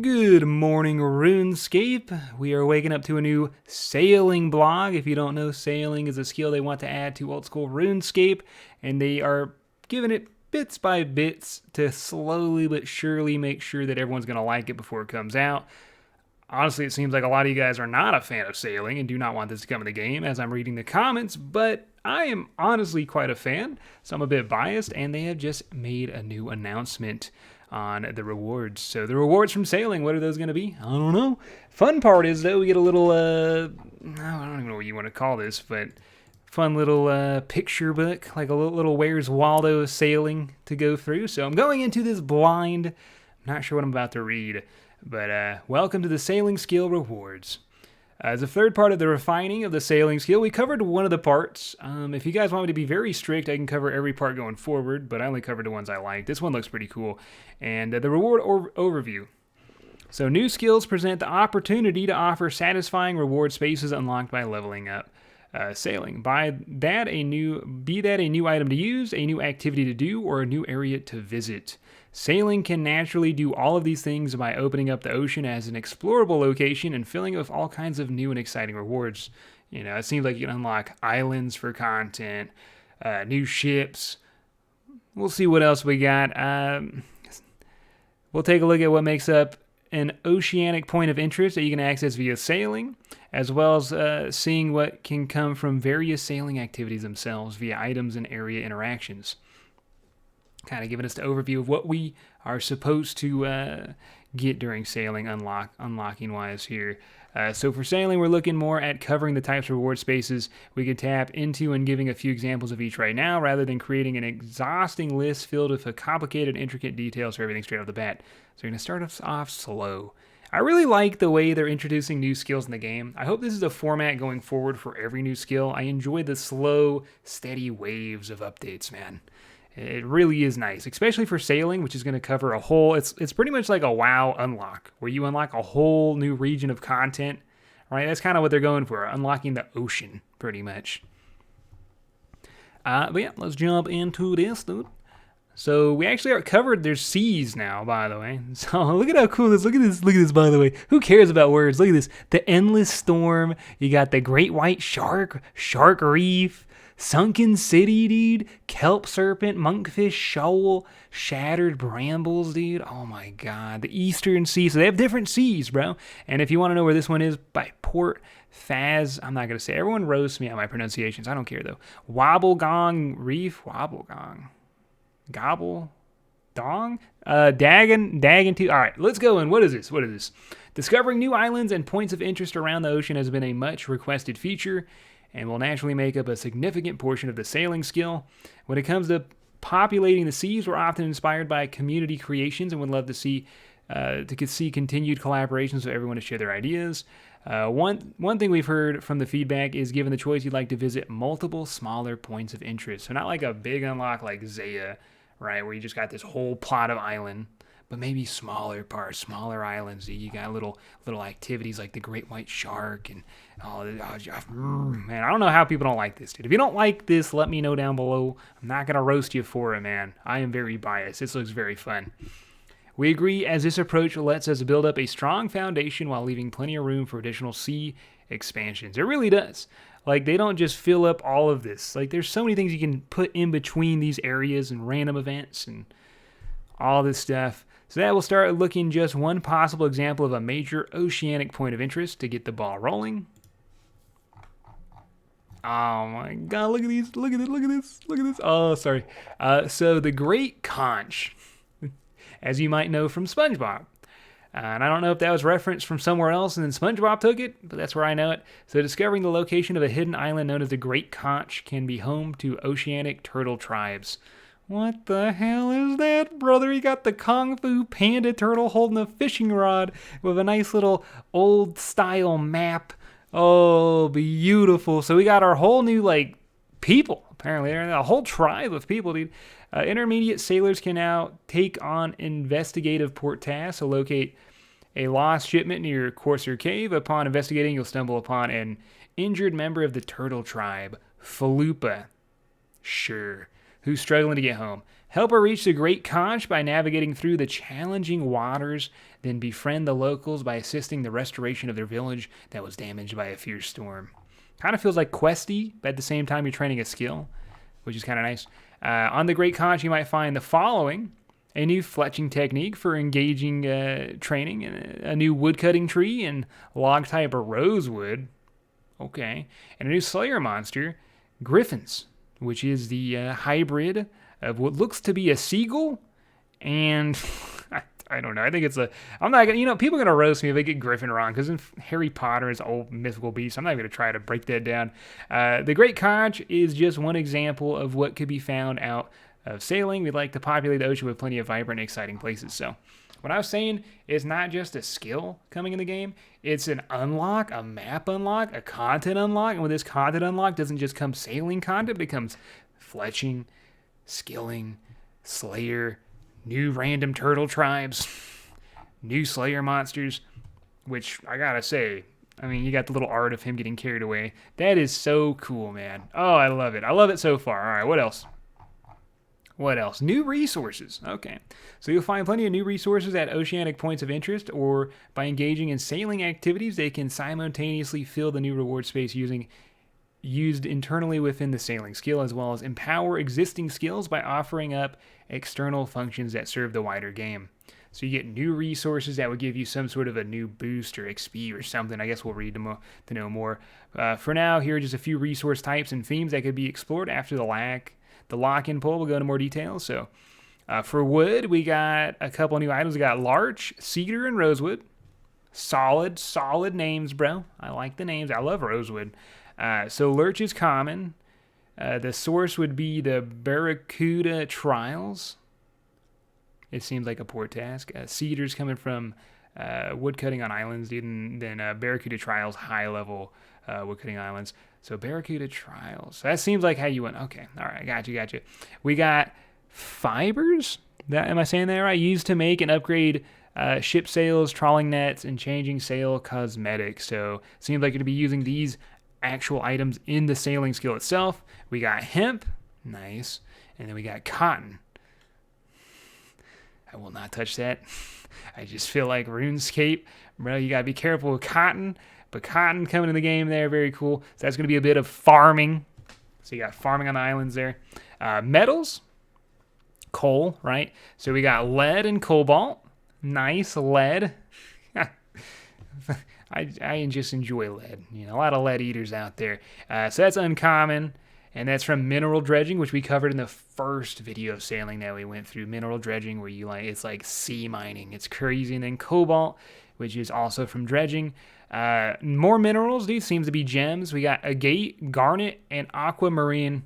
Good morning, Runescape. We are waking up to a new sailing blog. If you don't know, sailing is a skill they want to add to Oldschool Runescape, and they are giving it bits by bits to slowly but surely make sure that everyone's going to like it before it comes out. Honestly, it seems like a lot of you guys are not a fan of sailing and do not want this to come in the game as I'm reading the comments, but I am honestly quite a fan, so I'm a bit biased, and they have just made a new announcement on the rewards. So the rewards from sailing, what are those going to be? I don't know. Fun part is, though, we get a little, I don't even know what you want to call this, but fun little picture book, like a little Where's Waldo sailing to go through. So I'm going into this blind. I'm not sure what I'm about to read, but welcome to the sailing skill rewards. As a third part of the refining of the sailing skill, we covered one of the parts. If you guys want me to be very strict, I can cover every part going forward, but I only covered the ones I like. This one looks pretty cool. And the reward overview. So new skills present the opportunity to offer satisfying reward spaces unlocked by leveling up sailing. Be that a new item to use, a new activity to do, or a new area to visit. Sailing can naturally do all of these things by opening up the ocean as an explorable location and filling it with all kinds of new and exciting rewards. You know, it seems like you can unlock islands for content, new ships. We'll see what else we got. We'll take a look at what makes up an oceanic point of interest that you can access via sailing, as well as seeing what can come from various sailing activities themselves via items and area interactions. Kind of giving us the overview of what we are supposed to get during sailing, unlocking wise here. So for sailing, we're looking more at covering the types of reward spaces we could tap into and giving a few examples of each right now, rather than creating an exhausting list filled with complicated, intricate details for everything straight off the bat. So we're going to start us off slow. I really like the way they're introducing new skills in the game. I hope this is a format going forward for every new skill. I enjoy the slow, steady waves of updates, man. It really is nice, especially for sailing, which is going to cover a whole... It's pretty much like a WoW unlock, where you unlock a whole new region of content, right? That's kind of what they're going for, unlocking the ocean, pretty much. But yeah, let's jump into this, dude. So we actually are covered. There's seas now, by the way. So look at how cool this. Look at this, by the way. Who cares about words? Look at this. The Endless Storm. You got the Great White Shark, Shark Reef, Sunken City, dude. Kelp Serpent, Monkfish Shoal, Shattered Brambles, dude. Oh my god. The Eastern Sea. So they have different seas, bro. And if you want to know where this one is, by Port Faz, I'm not going to say. Everyone roasts me on my pronunciations. I don't care, though. Wobblegong Reef. Wobblegong. Gobble Dong? Degen 2. All right, let's go in. What is this? Discovering new islands and points of interest around the ocean has been a much requested feature and will naturally make up a significant portion of the sailing skill. When it comes to populating the seas, we're often inspired by community creations and would love to see continued collaborations with everyone to share their ideas. One thing we've heard from the feedback is, given the choice, you'd like to visit multiple smaller points of interest. So not like a big unlock like Zaya, right, where you just got this whole plot of island, but maybe smaller parts, smaller islands. You got little activities like the Great White Shark and man, I don't know how people don't like this, dude. If you don't like this, let me know down below. I'm not gonna roast you for it, man. I am very biased. This looks very fun. We agree, as this approach lets us build up a strong foundation while leaving plenty of room for additional sea expansions. It really does. Like, they don't just fill up all of this. Like, there's so many things you can put in between these areas and random events and all this stuff. So that will start looking just one possible example of a major oceanic point of interest to get the ball rolling. Oh my god, look at these. Look at this. Oh, sorry. So the Great Conch, as you might know from SpongeBob. And I don't know if that was referenced from somewhere else and then SpongeBob took it, but that's where I know it. So discovering the location of a hidden island known as the Great Conch can be home to oceanic turtle tribes. What the hell is that, brother? You got the Kung Fu Panda turtle holding a fishing rod with a nice little old-style map. Oh, beautiful. So we got our whole new, people, apparently. A whole tribe of people, dude. Intermediate sailors can now take on investigative port tasks, so locate a lost shipment near Corsair Cave. Upon investigating, you'll stumble upon an injured member of the turtle tribe, Falupa. Sure. Who's struggling to get home. Help her reach the Great Conch by navigating through the challenging waters, then befriend the locals by assisting the restoration of their village that was damaged by a fierce storm. Kind of feels like questy, but at the same time you're training a skill, which is kind of nice. On the Great Conch, you might find the following: a new fletching technique for engaging training, a new woodcutting tree and log type of rosewood. Okay. And a new Slayer monster, Griffins, which is the hybrid of what looks to be a seagull and I don't know. I think it's a. I'm not gonna. People are gonna roast me if they get Griffin wrong because in Harry Potter is old mythical beast. I'm not gonna try to break that down. The Great Conch is just one example of what could be found out of sailing. We'd like to populate the ocean with plenty of vibrant and exciting places. So what I was saying is not just a skill coming in the game. It's an unlock, a map unlock, a content unlock. And with this content unlock, doesn't just come sailing content, but it comes fletching, skilling, slayer, new random turtle tribes, new slayer monsters, which I gotta say, I mean, you got the little art of him getting carried away. That is so cool, man. Oh, I love it. I love it so far. All right, what else? What else? New resources. Okay. So you'll find plenty of new resources at oceanic points of interest, or by engaging in sailing activities, they can simultaneously fill the new reward space used internally within the sailing skill, as well as empower existing skills by offering up external functions that serve the wider game. So you get new resources that would give you some sort of a new boost or XP or something. I guess we'll read to know more. For now, here are just a few resource types and themes that could be explored after the lock-in poll. We'll go into more details. So for wood, we got a couple new items. We got larch, cedar, and rosewood. Solid names, bro. I like the names. I love rosewood. So lurch is common. The source would be the Barracuda Trials. It seems like a poor task. Cedar's coming from woodcutting on islands, then Barracuda Trials, high-level woodcutting islands. So Barracuda Trials. So that seems like how you went. Okay, all right, got you. We got fibers. Am I saying that right? Used to make and upgrade ship sails, trawling nets, and changing sail cosmetics. So it seems like you'd be using these actual items in the sailing skill itself. We got hemp, nice, and then we got cotton. I will not touch that. I just feel like RuneScape, bro, you gotta be careful with cotton, but cotton coming in the game there, very cool. So that's gonna be a bit of farming. So you got farming on the islands there. Metals, coal, right? So we got lead and cobalt. Nice, lead. I just enjoy lead. A lot of lead eaters out there. So that's uncommon, and that's from mineral dredging, which we covered in the first video of sailing that we went through. Mineral dredging, where it's like sea mining. It's crazy. And then cobalt, which is also from dredging. More minerals. These seems to be gems. We got agate, garnet, and aquamarine.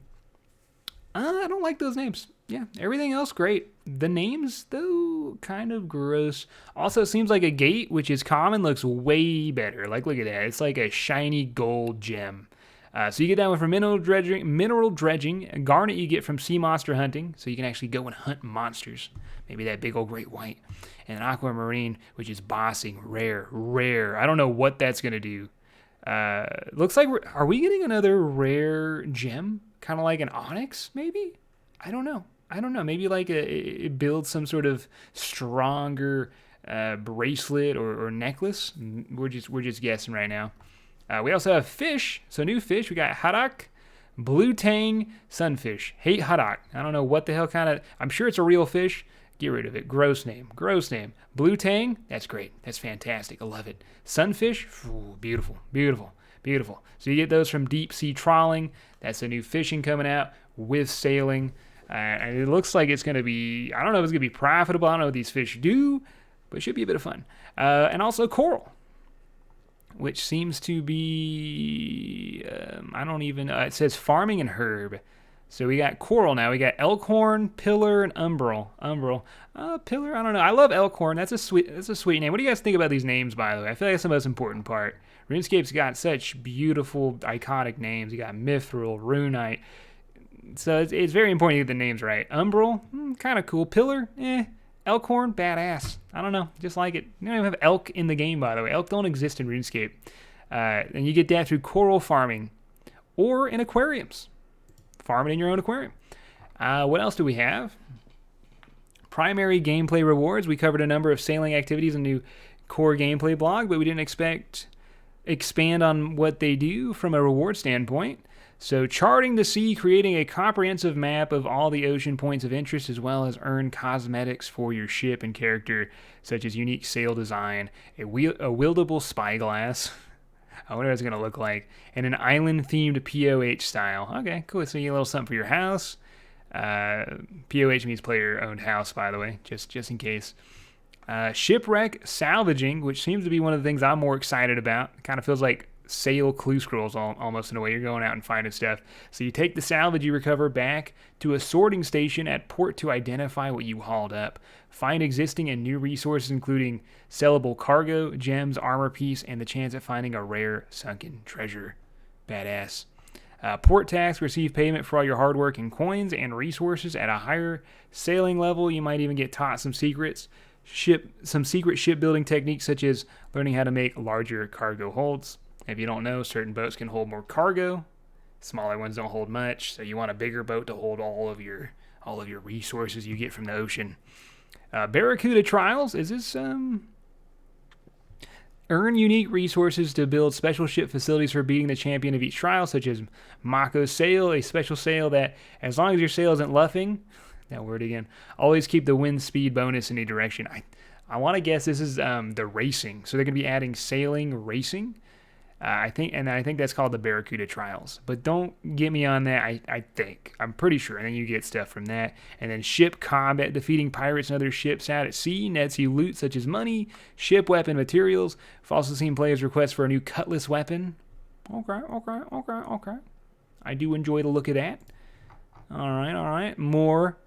I don't like those names. Yeah, everything else great. The names, though, kind of gross. Also, seems like agate, which is common, looks way better. Like, look at that. It's like a shiny gold gem. So you get that one from mineral dredging. Garnet you get from sea monster hunting, so you can actually go and hunt monsters. Maybe that big old great white. And aquamarine, which is bossing, rare. I don't know what that's going to do. Looks like, are we getting another rare gem? Kind of like an onyx, maybe? I don't know. Maybe like it builds some sort of stronger bracelet or necklace. We're just guessing right now. We also have fish. So new fish. We got haddock, blue tang, sunfish. Hate haddock. I don't know what the hell kind of. I'm sure it's a real fish. Get rid of it. Gross name. Blue tang. That's great. That's fantastic. I love it. Sunfish. Ooh, beautiful. So you get those from deep sea trawling. That's a new fishing coming out with sailing. And it looks like it's going to be, I don't know if it's going to be profitable. I don't know what these fish do, but it should be a bit of fun. And also coral, which seems to be, it says farming and herb. So we got coral now. We got elkhorn, pillar, and umbral. Pillar, I don't know. I love elkhorn. That's a sweet name. What do you guys think about these names, by the way? I feel like that's the most important part. RuneScape's got such beautiful, iconic names. You got Mithril, Runite. So it's very important to get the names right. Umbral, kind of cool. Pillar, Elkhorn, badass. I don't know, just like it. You don't even have elk in the game, by the way. Elk don't exist in RuneScape. And you get that through coral farming or in aquariums. Farm it in your own aquarium. What else do we have? Primary gameplay rewards. We covered a number of sailing activities in the new core gameplay blog, but we didn't expand on what they do from a reward standpoint. So charting the sea, creating a comprehensive map of all the ocean points of interest, as well as earn cosmetics for your ship and character, such as unique sail design, a wieldable spyglass, I wonder what it's going to look like, and an island-themed POH style. Okay, cool. So you get a little something for your house. POH means player-owned house, by the way, just in case. Shipwreck salvaging, which seems to be one of the things I'm more excited about. It kind of feels like sail clue scrolls almost in a way. You're going out and finding stuff. So you take the salvage you recover back to a sorting station at port to identify what you hauled up. Find existing and new resources, including sellable cargo, gems, armor piece, and the chance at finding a rare sunken treasure. Badass. Port tax, receive payment for all your hard work in coins and resources. At a higher sailing level, you might even get taught some secret shipbuilding techniques, such as learning how to make larger cargo holds. If you don't know, certain boats can hold more cargo. Smaller ones don't hold much, so you want a bigger boat to hold all of your resources you get from the ocean. Barracuda trials. Is this earn unique resources to build special ship facilities for beating the champion of each trial, such as Mako's sail, a special sail that, as long as your sail isn't luffing, that word again, always keep the wind speed bonus in any direction. I want to guess this is the racing. So they're going to be adding sailing racing. I think that's called the Barracuda Trials. But don't get me on that. I'm pretty sure. And then you get stuff from that. And then ship combat, defeating pirates and other ships out at sea, nets you loot such as money, ship weapon materials. I've also seen players request for a new cutlass weapon. Okay. I do enjoy the look of that. All right. More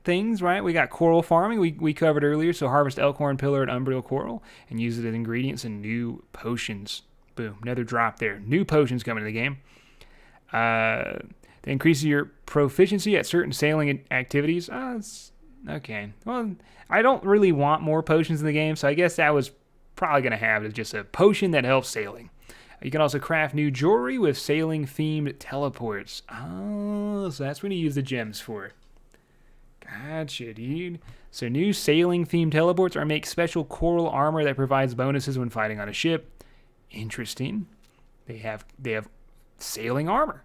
things, right? We got coral farming. We covered earlier. So harvest elkhorn, pillar, and umbriel coral and use it as ingredients in new potions. Boom, another drop there. New potions coming to the game. They increase your proficiency at certain sailing activities. Okay. Well, I don't really want more potions in the game, so I guess that was probably going to have is just a potion that helps sailing. You can also craft new jewelry with sailing-themed teleports. Oh, so that's what you use the gems for. Gotcha, dude. So new sailing-themed teleports are make special coral armor that provides bonuses when fighting on a ship. Interesting. They have sailing armor.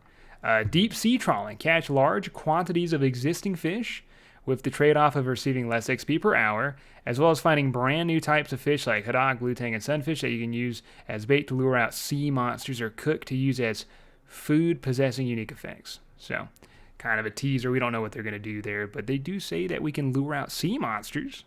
Deep sea trawling. Catch large quantities of existing fish with the trade-off of receiving less XP per hour, as well as finding brand new types of fish like haddock, blue tang, and sunfish that you can use as bait to lure out sea monsters or cook to use as food possessing unique effects. So, kind of a teaser. We don't know what they're going to do there, but they do say that we can lure out sea monsters.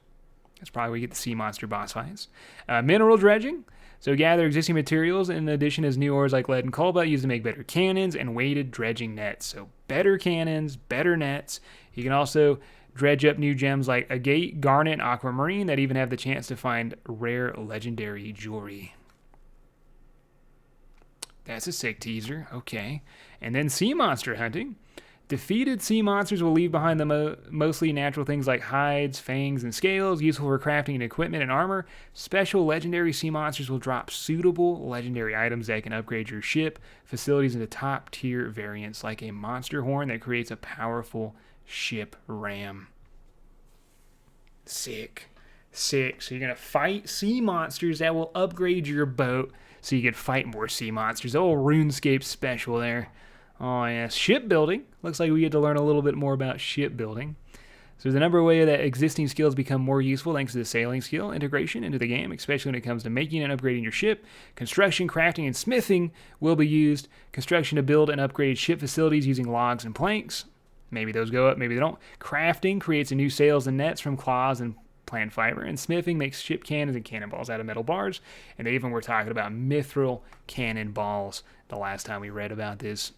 That's probably where we get the sea monster boss fights. Mineral dredging. So gather existing materials in addition as new ores like lead and cobalt used to make better cannons and weighted dredging nets. So better cannons, better nets. You can also dredge up new gems like agate, garnet, and aquamarine that even have the chance to find rare legendary jewelry. That's a sick teaser. Okay. And then sea monster hunting. Defeated sea monsters will leave behind the mostly natural things like hides, fangs, and scales, useful for crafting and equipment and armor. Special legendary sea monsters will drop suitable legendary items that can upgrade your ship facilities into top-tier variants, like a monster horn that creates a powerful ship ram. Sick. So you're going to fight sea monsters that will upgrade your boat so you can fight more sea monsters. Oh, RuneScape special there. Oh, yes. Shipbuilding. Looks like we get to learn a little bit more about shipbuilding. So there's a number of ways that existing skills become more useful thanks to the sailing skill integration into the game, especially when it comes to making and upgrading your ship. Construction, crafting, and smithing will be used. Construction to build and upgrade ship facilities using logs and planks. Maybe those go up, maybe they don't. Crafting creates a new sails and nets from claws and plant fiber. And smithing makes ship cannons and cannonballs out of metal bars. And they even were talking about mithril cannonballs the last time we read about this.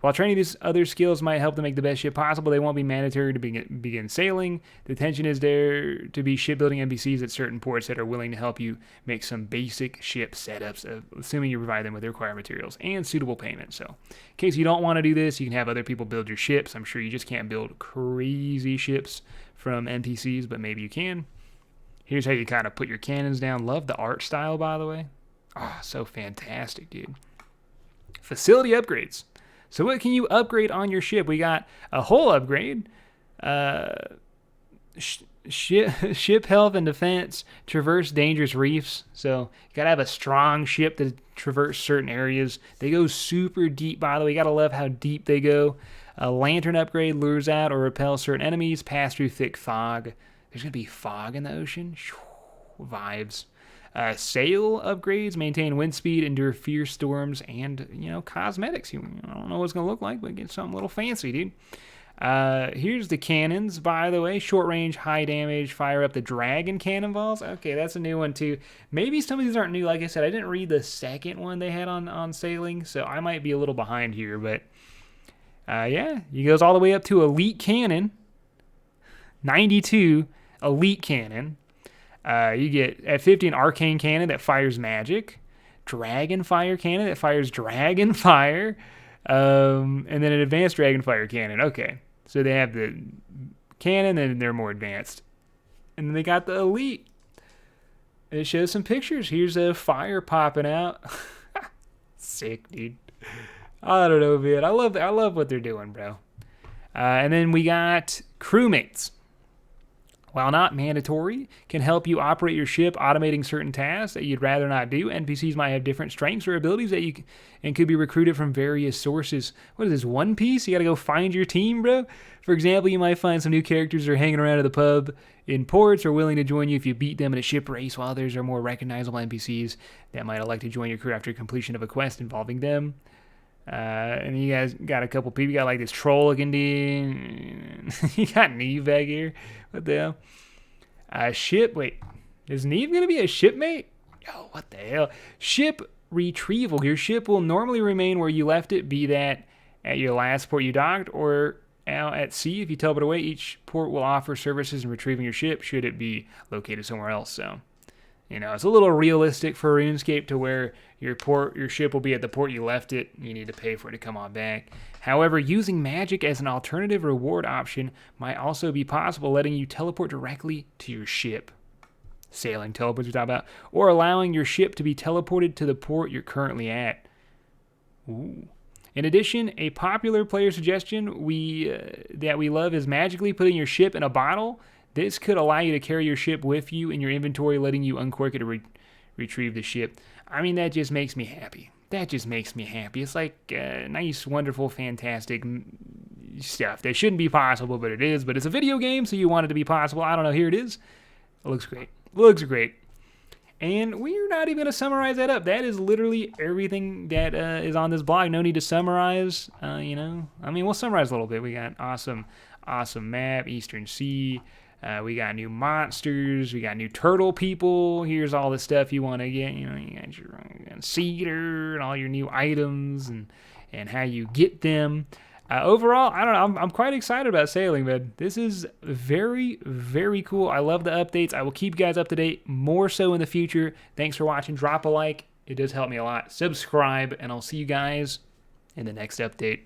While training these other skills might help to make the best ship possible, they won't be mandatory to begin sailing. The intention is there to be shipbuilding NPCs at certain ports that are willing to help you make some basic ship setups, assuming you provide them with the required materials and suitable payment. So, in case you don't want to do this, you can have other people build your ships. I'm sure you just can't build crazy ships from NPCs, but maybe you can. Here's how you kind of put your cannons down. Love the art style, by the way. Oh, so fantastic, dude. Facility upgrades. So what can you upgrade on your ship? We got a hull upgrade, ship health and defense, traverse dangerous reefs. So you gotta have a strong ship to traverse certain areas. They go super deep, by the way. You gotta love how deep they go. A lantern upgrade lures out or repels certain enemies. Pass through thick fog. There's gonna be fog in the ocean. Vibes. Sail upgrades maintain wind speed, endure fierce storms, and cosmetics. I don't know what it's gonna look like, but get something a little fancy, dude. Here's the cannons, by the way. Short range, high damage, fire up the dragon cannonballs. Okay, that's a new one too. Maybe some of these aren't new. Like I said, I didn't read the second one they had on sailing, so I might be a little behind here. But yeah, he goes all the way up to elite cannon, 92 elite cannon. You get at 50 an arcane cannon that fires magic, dragon fire cannon that fires dragon fire, and then an advanced dragon fire cannon. Okay, so they have the cannon and they're more advanced, and then they got the elite. It shows some pictures. Here's a fire popping out. Sick, dude. I don't know, man. I love what they're doing, bro. And then we got crewmates. While not mandatory, can help you operate your ship, automating certain tasks that you'd rather not do. NPCs might have different strengths or abilities and could be recruited from various sources. What is this, One Piece? You gotta go find your team, bro? For example, you might find some new characters that are hanging around at the pub in ports or willing to join you if you beat them in a ship race, while others are more recognizable NPCs that might elect to join your crew after completion of a quest involving them. And you guys got a couple people. You got like this troll looking dude. You got Neve back here. What the hell? Ship. Wait, is Neve going to be a shipmate? Yo, what the hell? Ship retrieval. Your ship will normally remain where you left it, be that at your last port you docked or out at sea. If you teleport away, each port will offer services in retrieving your ship should it be located somewhere else. So, it's a little realistic for RuneScape to where your ship will be at the port you left it. You need to pay for it to come on back. However, using magic as an alternative reward option might also be possible, letting you teleport directly to your ship. Sailing teleports we're talking about. Or allowing your ship to be teleported to the port you're currently at. Ooh. In addition, a popular player suggestion that we love is magically putting your ship in a bottle. This could allow you to carry your ship with you in your inventory, letting you uncork it to retrieve the ship. I mean, that just makes me happy. It's like nice, wonderful, fantastic stuff that shouldn't be possible, but it is. But it's a video game, so you want it to be possible. I don't know. Here it is. It looks great. And we're not even going to summarize that up. That is literally everything that is on this blog. No need to summarize. We'll summarize a little bit. We got awesome map, Eastern Sea. We got new monsters. We got new turtle people. Here's all the stuff you want to get. You got your cedar and all your new items and how you get them. Overall, I don't know. I'm quite excited about sailing, man. This is very, very cool. I love the updates. I will keep you guys up to date more so in the future. Thanks for watching. Drop a like. It does help me a lot. Subscribe, and I'll see you guys in the next update.